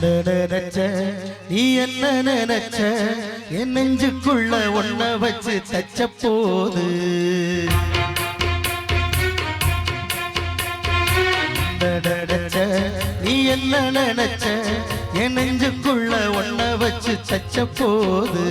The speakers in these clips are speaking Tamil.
நினைச்ச நீ என்ன நினைச்ச என் நெஞ்சுக்குள்ள ஒன்ன வச்சு தச்ச போது நினைச்ச நீ என்ன நினைச்ச என் நெஞ்சுக்குள்ள ஒன்ன வச்சு தச்ச போது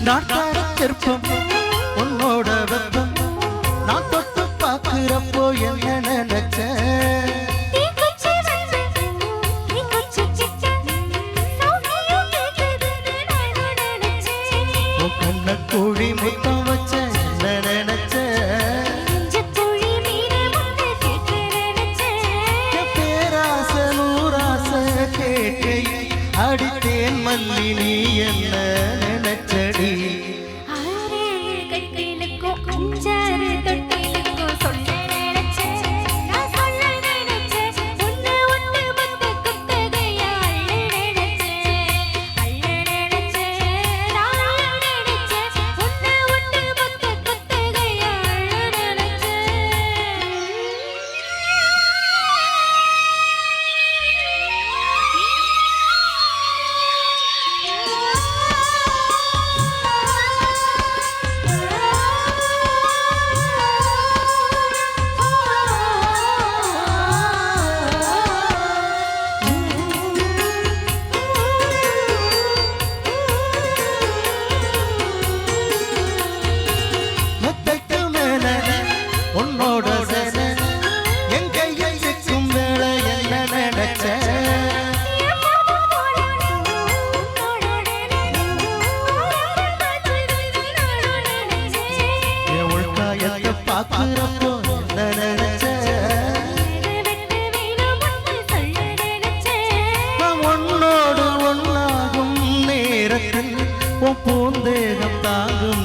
நாட்டம் உன்னோட வெப்பம் நான் தொட்டு பார்க்கிறப்போ என்ன நினைச்ச கண்ண கோழி முத்தம் வச்ச என்ன நினைச்ச பேராச நூராச கேட்டை அடித்தேன் மல்லி நீ என்ன நினைச்சடி பார்க்கிறப்போ என்ன நினைச்ச உன்னோடு ஒன்னாகும் நேரத்தில் உன் பூந்தேகம் தாங்கும்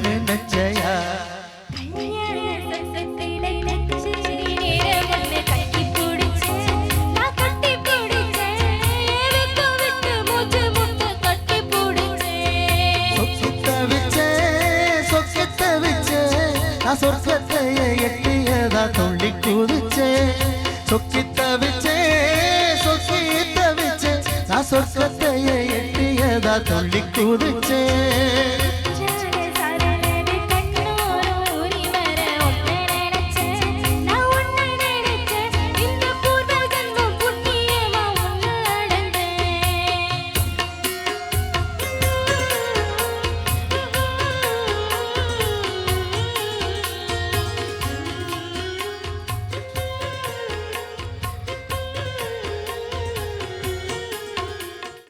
நினைச்சையா சொர்க்கத்தையே எட்டியதா துள்ளி குதிச்சே சொக்கி தவிச்சே நான் சொர்க்கத்தையே எட்டியதா துள்ளி குதிச்சே